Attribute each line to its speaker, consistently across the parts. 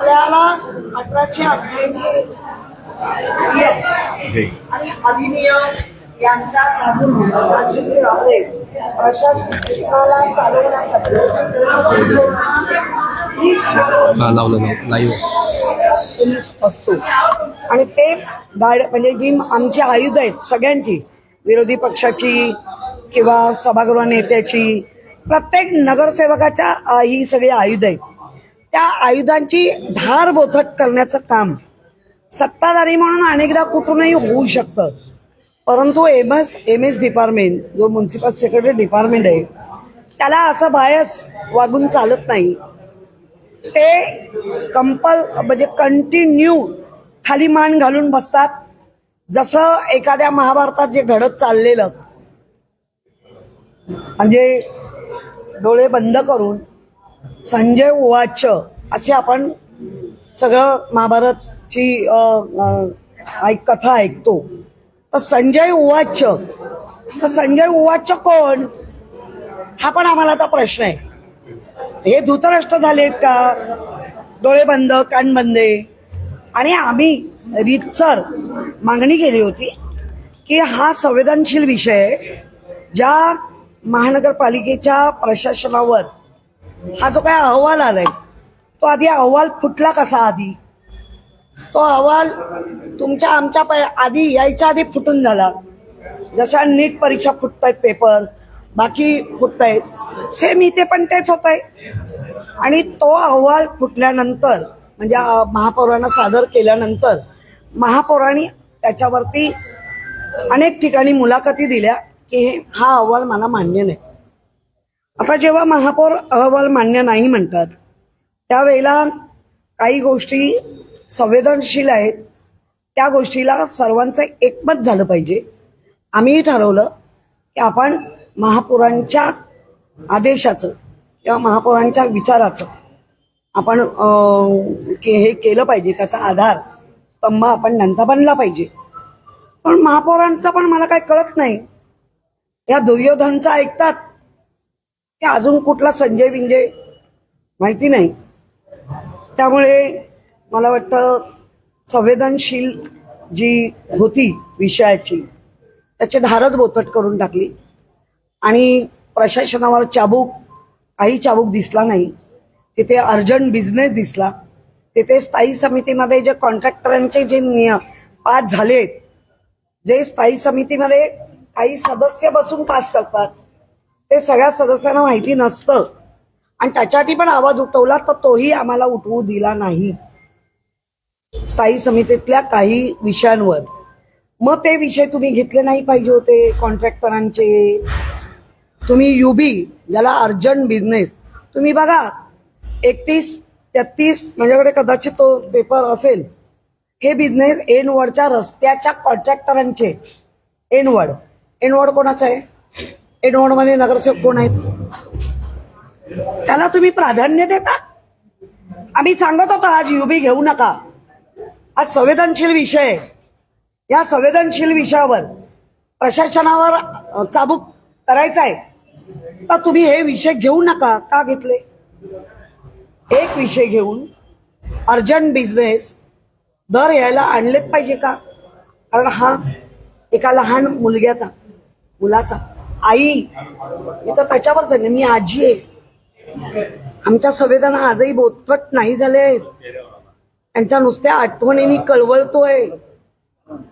Speaker 1: आपल्याला 1888 आणि अधिनियम यांच्या लागून प्रशासनाला चालवण्यासाठी असतो आणि ते म्हणजे जी आमची आयुध आहेत सगळ्यांची, विरोधी पक्षाची किंवा सभागृह नेत्याची, प्रत्येक नगरसेवकाच्या ही सगळी आयुध आहेत. त्या आयुधांची धार बोथट करण्याचं काम सत्ताधारी म्हणून अनेकदा कुठूनही होऊ शकतं, परंतु एम एस डिपार्टमेंट जो म्युन्सिपल सेक्रेटरी डिपार्टमेंट आहे त्याला असं बायस वागून चालत नाही. ते म्हणजे कंटिन्यू खाली मान घालून बसतात, जसं एखाद्या महाभारतात जे घडत चाललेलं, म्हणजे डोळे बंद करून संजय उवाच अशी आपण सगळं महाभारतची कथा ऐकतो. तर संजय उवाच कोण, हा पण आम्हाला आता प्रश्न आहे. हे धृतराष्ट्र झालेत का? डोळे बंद कान बंदे. आणि आम्ही रीतसर मागणी केली होती की हा संवेदनशील विषय, ज्या महानगरपालिकेच्या प्रशासनावर हा जो काय अहवाल आलाय तो आधी अहवाल फुटला कसा? आधी तो अहवाल तुमच्या आमच्या आधी यायच्या आधी फुटून झाला. जशा नीट परीक्षा फुटतायत पेपर, बाकी फुटतायत, सेम इथे पण तेच होत आहे. आणि तो अहवाल फुटल्यानंतर म्हणजे महापौरांना सादर केल्यानंतर महापौरांनी त्याच्यावरती अनेक ठिकाणी मुलाखती दिल्या की हा अहवाल मला मान्य नाही. आता जेव्हा महापौर अहवाल मान्य नाही म्हणतात त्यावेळेला काही गोष्टी संवेदनशील आहेत, त्या गोष्टीला सर्वांचं एकमत झालं पाहिजे. आम्हीही ठरवलं की आपण महापौरांच्या आदेशाचं किंवा महापौरांच्या विचाराचं आपण हे केलं पाहिजे, त्याचा आधार स्तंभ आपण त्यांचा बनला पाहिजे. पण महापौरांचं पण मला काय कळत नाही, या दुर्योधनचं ऐकतात की अजून कुठला संजय विंजय माहिती नाही. त्यामुळे मला वाटतं संवेदनशील जी होती विषयाची त्याची धारच बोथट करून टाकली आणि प्रशासनावर काही चाबूक दिसला नाही. तिथे अर्जंट बिझनेस दिसला. तिथे स्थायी समितीमध्ये जे कॉन्ट्रॅक्टरांचे जे पास झालेत, जे स्थायी समितीमध्ये काही सदस्य बसून पास करतात ते सगळ्या सदस्यांना माहिती नसतं आणि त्याच्यासाठी पण आवाज उठवला तर तोही आम्हाला उठवू दिला नाही स्थायी समितीतल्या काही विषयांवर. मग ते विषय तुम्ही घेतले नाही पाहिजे होते कॉन्ट्रॅक्टरांचे. तुम्ही युबी ज्याला अर्जंट बिझनेस, तुम्ही बघा 31-33 माझ्याकडे कदाचित तो पेपर असेल, हे बिझनेस एनवडच्या रस्त्याच्या कॉन्ट्रॅक्टरांचे. एनवड कोणाचा आहे? एनवडमध्ये नगरसेवक कोण आहेत? त्याला तुम्ही प्राधान्य देता. आम्ही सांगत होतो आज युबी घेऊ नका, आज संवेदनशील विषय. या संवेदनशील विषयावर प्रशासनावर चाबूक करायचा आहे तर तुम्ही हे विषय घेऊ नका. का घेतले? एक विषय घेऊन अर्जंट बिझनेस दर यायला आणलेच पाहिजे का? कारण हा एका लहान मुलाचा आई, मी तर त्याच्यावर झाले, मी आजी आहे. आमच्या संवेदना आजही बोथट नाही झाले आहेत, त्यांच्या नुसत्या आठवणींनी कळवळतोय.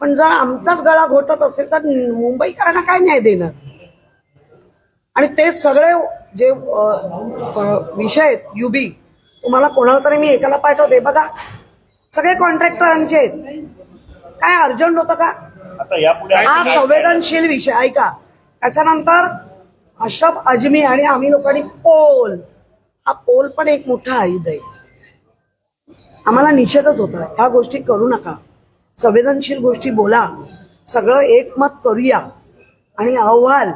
Speaker 1: पण जर आमचाच गळा घोटत असेल तर मुंबईकरांना काय न्याय देणार? आणि ते सगळे जे विषय आहेत युबी, तुम्हाला कोणाला तरी मी एकाला पाठवते बघा, सगळे कॉन्ट्रॅक्टरांचे आहेत. काय अर्जंट होतं का? हा संवेदनशील विषय ऐका. त्याच्यानंतर अशरफ अजमी आणि आम्ही लोकांनी पोल, हा पोल पण एक मोठा आयुध आहे. आम्हाला निषेधच होता, ह्या गोष्टी करू नका, संवेदनशील गोष्टी बोला, सगळं एकमत करूया. आणि अहवाल,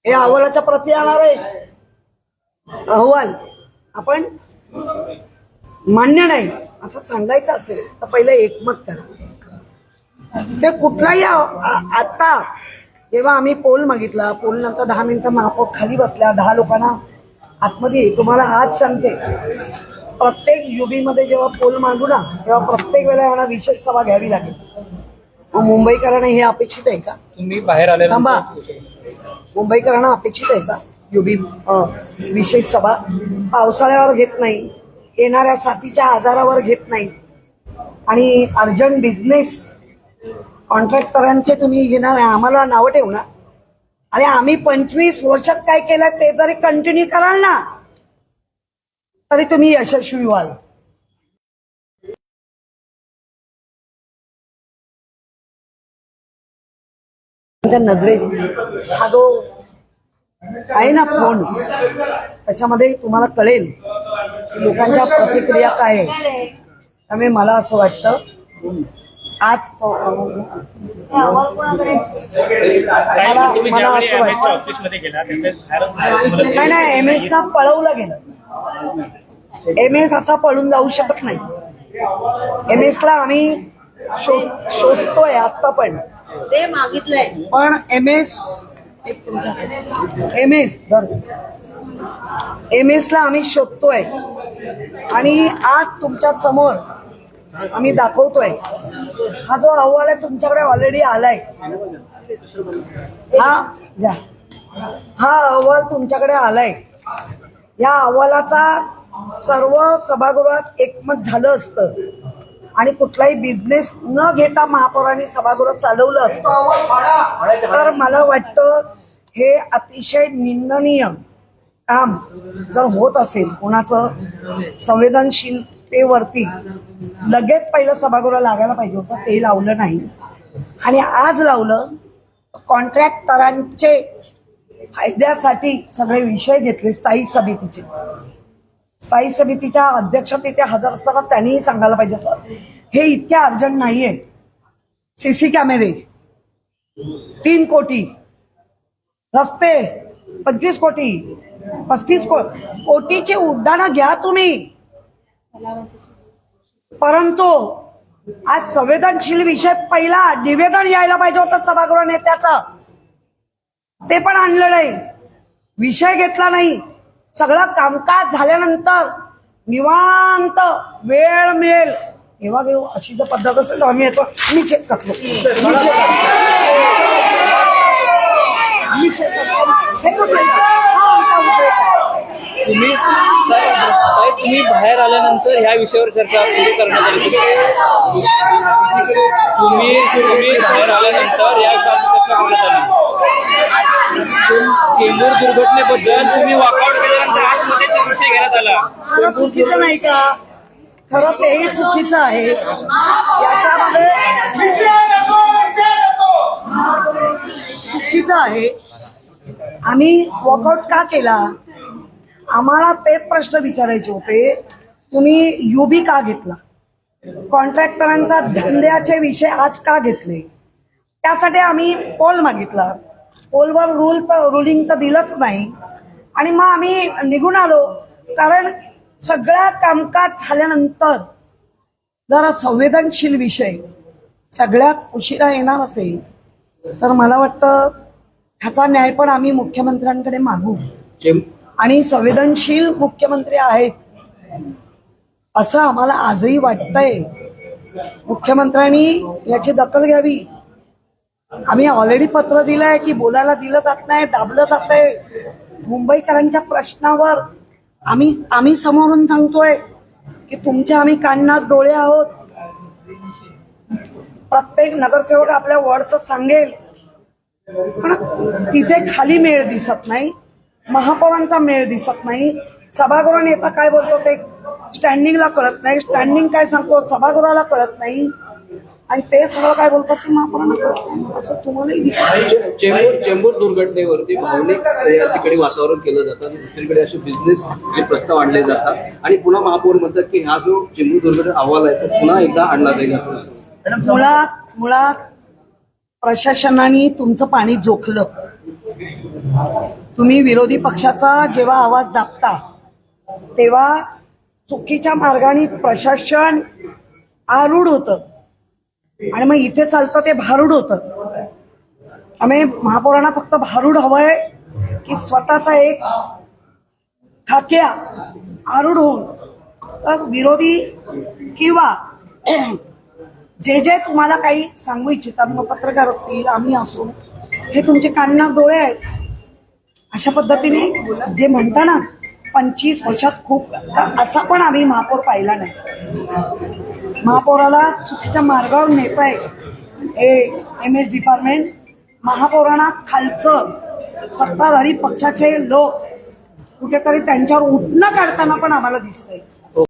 Speaker 1: हे अहवालाच्या प्रती येणार आहे, अहवाल आपण मान्य नाही असं सांगायचं असेल तर पहिले एकमत करा. ते कुठलाही आता जेव्हा आम्ही पोल मागितला, पोल नंतर 10 मिनिटं महापौर खाली बसल्या, 10 लोकांना आतमध्ये. तुम्हाला आज सांगते प्रत्येक युबी मध्ये जेव्हा पोल मांडू ना तेव्हा प्रत्येक वेळेला यांना विशेष सभा घ्यावी लागेल. मग मुंबईकरांना हे अपेक्षित आहे का?
Speaker 2: तुम्ही बाहेर आले
Speaker 1: थांबा, मुंबईकरांना अपेक्षित आहे का युबी विशेष सभा? पावसाळ्यावर घेत नाही, येणाऱ्या साथीच्या आजारावर घेत नाही, आणि अर्जंट बिझनेस कॉन्ट्रॅक्टरांचे तुम्ही घेणार, आम्हाला नावं ठेवणार. आणि आम्ही 25 वर्षात काय केलं ते जरी कंटिन्यू कराल ना तरी तुम्ही यशस्वी व्हाल. तुमच्या नजरेत हा जो आहे ना फोन, त्याच्यामध्ये तुम्हाला कळेल की लोकांच्या प्रतिक्रिया काय आहे. त्यामुळे मला असं वाटतं आज तो मला असं वाटतं
Speaker 2: ऑफिसमध्ये गेला
Speaker 1: नाही, एमएस ना पळवलं गेलं. एमएस असा पळून जाऊ शकत नाही. एमएस ला आम्ही शोधतोय आता पण
Speaker 3: ते मागितलंय.
Speaker 1: पण एमएस ला आम्ही शोधतोय आणि आज तुमच्या समोर आम्ही दाखवतोय. हा जो अहवाल आहे तुमच्याकडे ऑलरेडी आलाय. हा अहवाल तुमच्याकडे आलाय. या अहवालाचा सर्व सभागृहात एकमत झालं असतं आणि कुठलाही बिझनेस न घेता महापौरांनी सभागृह चालवलं असतं तर मला वाटतं हे अतिशय निंदनीय काम जर होत असेल, कोणाचं संवेदनशीलतेवरती लगेच पहिलं सभागृह लागायला पाहिजे होतं, ते लावलं नाही. आणि आज लावलं. कॉन्ट्रॅक्टरांचे फायद्यासाठी सगळे विषय घेतले. स्थायी समितीच्या अध्यक्ष तिथे हजर असताना त्यांनीही सांगायला पाहिजे होतं हे इतके अर्जंट नाहीये. सीसी कॅमेरे 3 कोटी, रस्ते 25 कोटी, 35 कोटीची उड्डाणं घ्या तुम्ही, परंतु आज संवेदनशील विषय पहिला निवेदन यायला पाहिजे होतं सभागृह नेत्याचं, ते पण आणलं नाही. विषय घेतला नाही. सगळं कामकाज झाल्यानंतर निवांत वेळ मिळेल तेव्हा घेऊ अशी जर पद्धत असेल तर आम्ही याचं मी चेक करतो.
Speaker 2: तुम्ही बाहेर आल्यानंतर ह्या विषयावर चर्चा पुढे करण्यात आली. तुम्ही बाहेर आल्यानंतर या विषयावर चर्चा करण्यात आली. चेंबूर दुर्घटनेबद्दल तुम्ही वॉकआउट केल्यानंतर आतमध्ये तो विषय घेण्यात आला.
Speaker 1: खरं चुकीचं नाही का? खरं तेही चुकीचं आहे. याच्यामध्ये चुकीचं आहे. आम्ही वॉकआउट का केला? आम्हाला तेच प्रश्न विचारायचे होते. तुम्ही युबी का घेतला? कॉन्ट्रॅक्टरांचा धंद्याचे विषय आज का घेतले? त्यासाठी आम्ही पोल मागितला. पोलवर रुलिंग तर दिलंच नाही आणि मग आम्ही निघून आलो. कारण सगळ्या कामकाज झाल्यानंतर जरा संवेदनशील विषय सगळ्यात उशिरा येणार असेल तर मला वाटतं ह्याचा न्याय पण आम्ही मुख्यमंत्र्यांकडे मागू. आणि संवेदनशील मुख्यमंत्री आहेत असं आम्हाला आजही वाटतंय. मुख्यमंत्र्यांनी याची दखल घ्यावी. आम्ही ऑलरेडी पत्र दिलंय की बोलायला दिलं जात नाही, दाबलं जात आहे. मुंबईकरांच्या प्रश्नावर आम्ही समोरून सांगतोय की तुमच्या आम्ही कानात डोळे आहोत. प्रत्येक नगरसेवक आपल्या वॉर्डचं सांगेल, पण तिथे खाली मेळ दिसत नाही, महापौरांचा मेळ दिसत नाही. सभागृह नेता काय बोलतो ते स्टँडिंगला कळत नाही, स्टँडिंग काय सांगतो सभागृहाला कळत नाही, आणि ते सगळं काय बोलतात की महापौरांना कळत नाही. असं तुम्हालाही दिसतं.
Speaker 4: चेंबूर दुर्घटनेवरती भावनिक या ठिकाणी वातावरण केलं जातं आणि दुसरीकडे असे बिझनेस जे प्रस्ताव आणले जातात आणि पुन्हा महापौर म्हणतात की हा जो चेंबूर दुर्घटना अहवाल आहे तो पुन्हा एकदा आणला जाईल असं.
Speaker 1: मुळात प्रशासनाने तुमचं पाणी जोखलं. तुम्ही विरोधी पक्षाचा जेव्हा आवाज दाबता तेव्हा चुकीच्या मार्गाने प्रशासन आरूढ होतं आणि मग इथे चालतं ते भारूड होतं. आम्ही महापौरांना फक्त भारूड हवंय की स्वतःचा एक खाक्या आरूढ होऊन तर विरोधी किंवा जे तुम्हाला काही सांगू इच्छितात, मग पत्रकार असतील, आम्ही असू, हे तुमचे कान डोळे आहेत. अशा पद्धतीने जे म्हणता ना 25 वर्षात खूप, असा पण आम्ही महापौर पाहिला नाही. महापौराला चुकीच्या मार्गावर नेत आहे MS डिपार्टमेंट. महापौरांना खालचं सत्ताधारी पक्षाचे लोक कुठेतरी त्यांच्यावर उठणं काढताना पण आम्हाला दिसतंय.